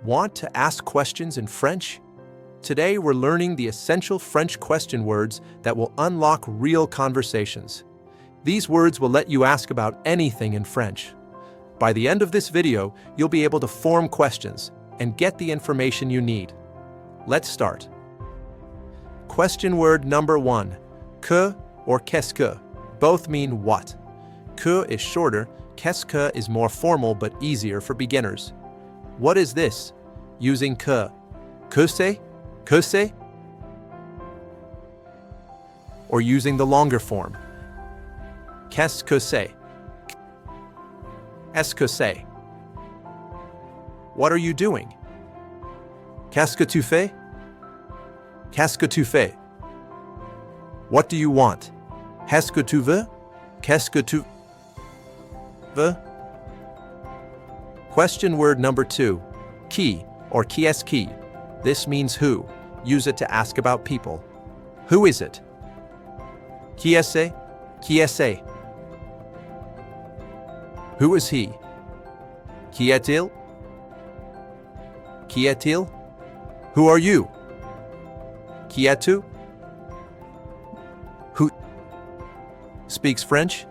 Want to ask questions in French? Today we're learning the essential French question words that will unlock real conversations. These words will let you ask about anything in French. By the end of this video, you'll be able to form questions and get the information you need. Let's start. Question word number 1. Que or qu'est-ce que both mean what. Que is shorter, qu'est-ce que is more formal but easier for beginners. What is this? Using que. Que c'est? Que c'est? Or using the longer form. Qu'est-ce que c'est? Qu'est-ce que c'est? What are you doing? Qu'est-ce que tu fais? Qu'est-ce que tu fais? What do you want? Qu'est-ce que tu veux? Qu'est-ce que tu veux? Question word number 2. Qui or qui-est-ce qui. This means who. Use it to ask about people. Who is it? Qui est-ce? Qui est-ce? Who is he? Qui est-il? Qui est-il? Who are you? Qui es-tu? Who speaks French?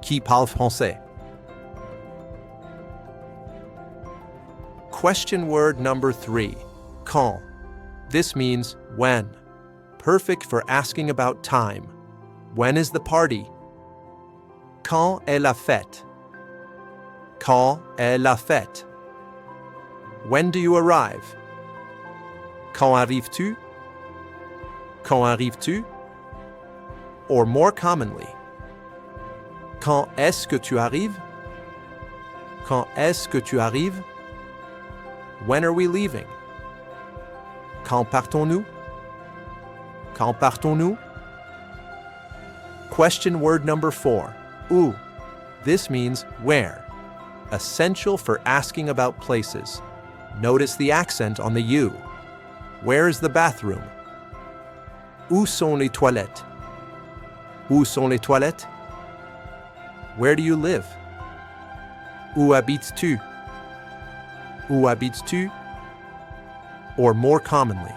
Qui parle français? Question word number 3. Quand. This means when. Perfect for asking about time. When is the party? Quand est la fête? Quand est la fête? When do you arrive? Quand arrives-tu? Quand arrives-tu? Or more commonly, quand est-ce que tu arrives? Quand est-ce que tu arrives? When are we leaving? Quand partons-nous? Quand partons-nous? Question word number 4. Où. This means where. Essential for asking about places. Notice the accent on the U. Where is the bathroom? Où sont les toilettes? Où sont les toilettes? Where do you live? Où habites-tu? Où habites-tu? Or more commonly,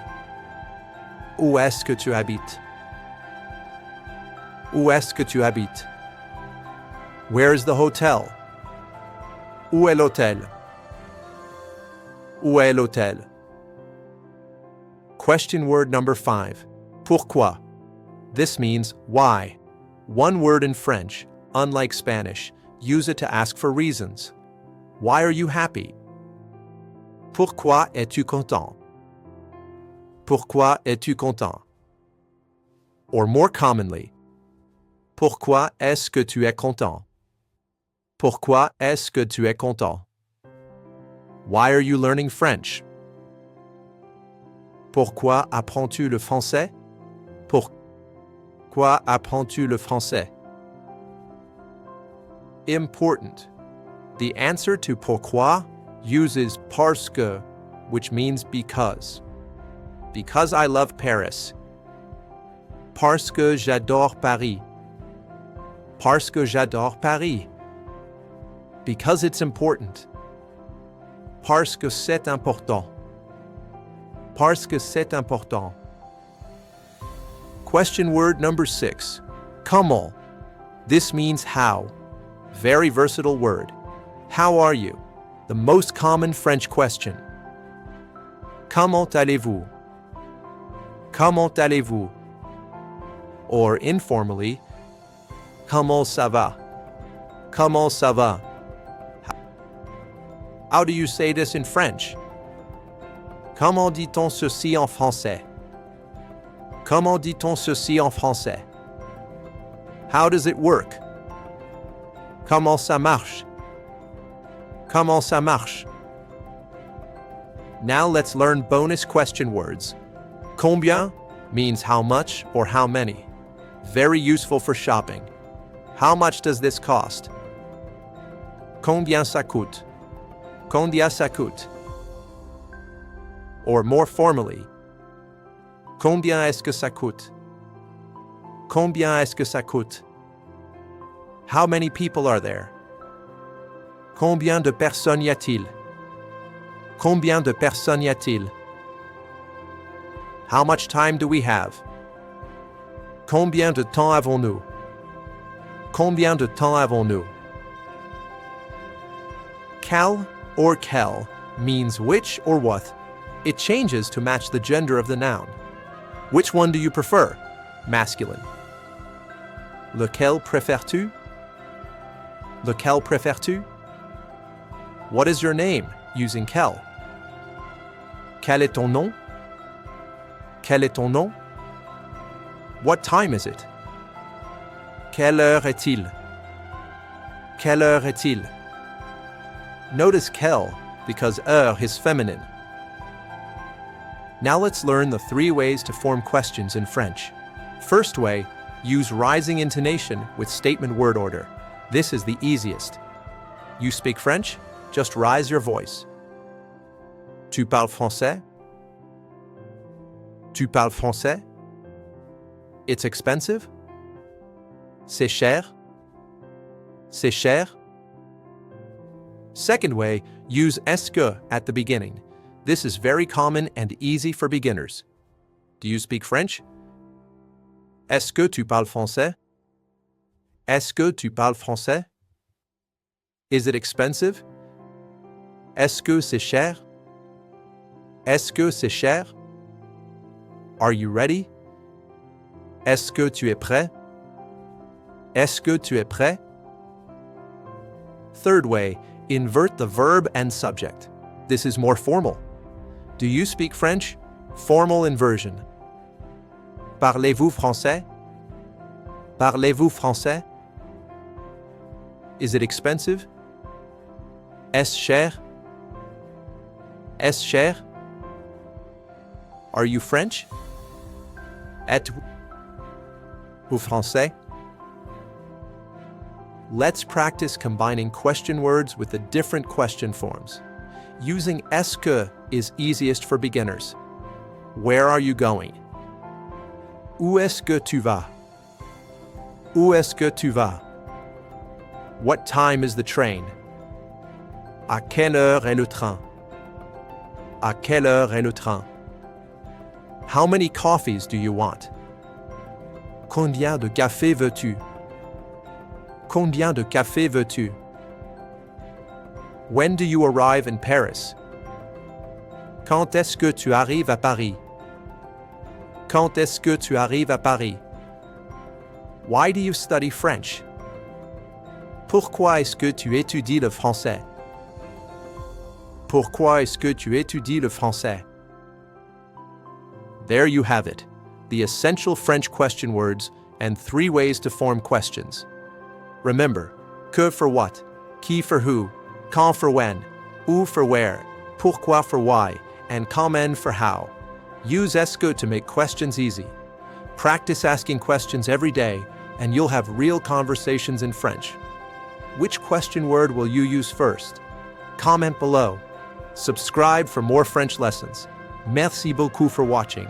où est-ce que tu habites? Où est-ce que tu habites? Where is the hotel? Où est l'hôtel? Où est l'hôtel? Question word number 5. Pourquoi. This means why. One word in French, unlike Spanish. Use it to ask for reasons. Why are you happy? Pourquoi es-tu content? Pourquoi es-tu content? Or more commonly, pourquoi est-ce que tu es content? Pourquoi est-ce que tu es content? Why are you learning French? Pourquoi apprends-tu le français? Pourquoi apprends-tu le français? Important. The answer to pourquoi uses parce que, which means because. Because I love Paris. Parce que j'adore Paris. Parce que j'adore Paris. Because it's important. Parce que c'est important. Parce que c'est important. Question word number 6. Comment. This means how. Very versatile word. How are you? The most common French question. Comment allez-vous? Comment allez-vous? Or informally, comment ça va? Comment ça va? How do you say this in French? Comment dit-on ceci en français? Comment dit-on ceci en français? How does it work? Comment ça marche? Comment ça marche? Now let's learn bonus question words. Combien means how much or how many. Very useful for shopping. How much does this cost? Combien ça coûte? Combien ça coûte? Or more formally, combien est-ce que ça coûte? Combien est-ce que ça coûte? How many people are there? Combien de personnes y a-t-il? Combien de personnes y a-t-il? How much time do we have? Combien de temps avons-nous? Combien de temps avons-nous? Quel or quel means which or what. It changes to match the gender of the noun. Which one do you prefer? Masculine. Lequel préfères-tu? Lequel préfères-tu? What is your name? Using quel. Quel est ton nom? Quel est ton nom? What time is it? Quelle heure est-il? Quelle heure est-il? Notice quel because heure is feminine. Now let's learn the 3 ways to form questions in French. First way, use rising intonation with statement word order. This is the easiest. You speak French? Just rise your voice. Tu parles français? Tu parles français? It's expensive? C'est cher? C'est cher? Second way, use est-ce que at the beginning. This is very common and easy for beginners. Do you speak French? Est-ce que tu parles français? Est-ce que tu parles français? Is it expensive? Est-ce que c'est cher? Est-ce que c'est cher? Are you ready? Est-ce que tu es prêt? Est-ce que tu es prêt? Third way, invert the verb and subject. This is more formal. Do you speak French? Formal inversion. Parlez-vous français? Parlez-vous français? Is it expensive? Est-ce cher? Est-ce cher? Are you French? Êtes-vous français? Let's practice combining question words with the different question forms. Using est-ce que is easiest for beginners. Where are you going? Où est-ce que tu vas? Où est-ce que tu vas? What time is the train? À quelle heure est le train? À quelle heure est le train? How many coffees do you want? Combien de café veux-tu? Combien de café veux-tu? When do you arrive in Paris? Quand est-ce que tu arrives à Paris? Quand est-ce que tu arrives à Paris? Why do you study French? Pourquoi est-ce que tu étudies le français? Pourquoi est-ce que tu étudies le français? There you have it, the essential French question words and 3 ways to form questions. Remember, que for what, qui for who, quand for when, où for where, pourquoi for why, and comment for how. Use est-ce que to make questions easy. Practice asking questions every day, and you'll have real conversations in French. Which question word will you use first? Comment below. Subscribe for more French lessons. Merci beaucoup for watching.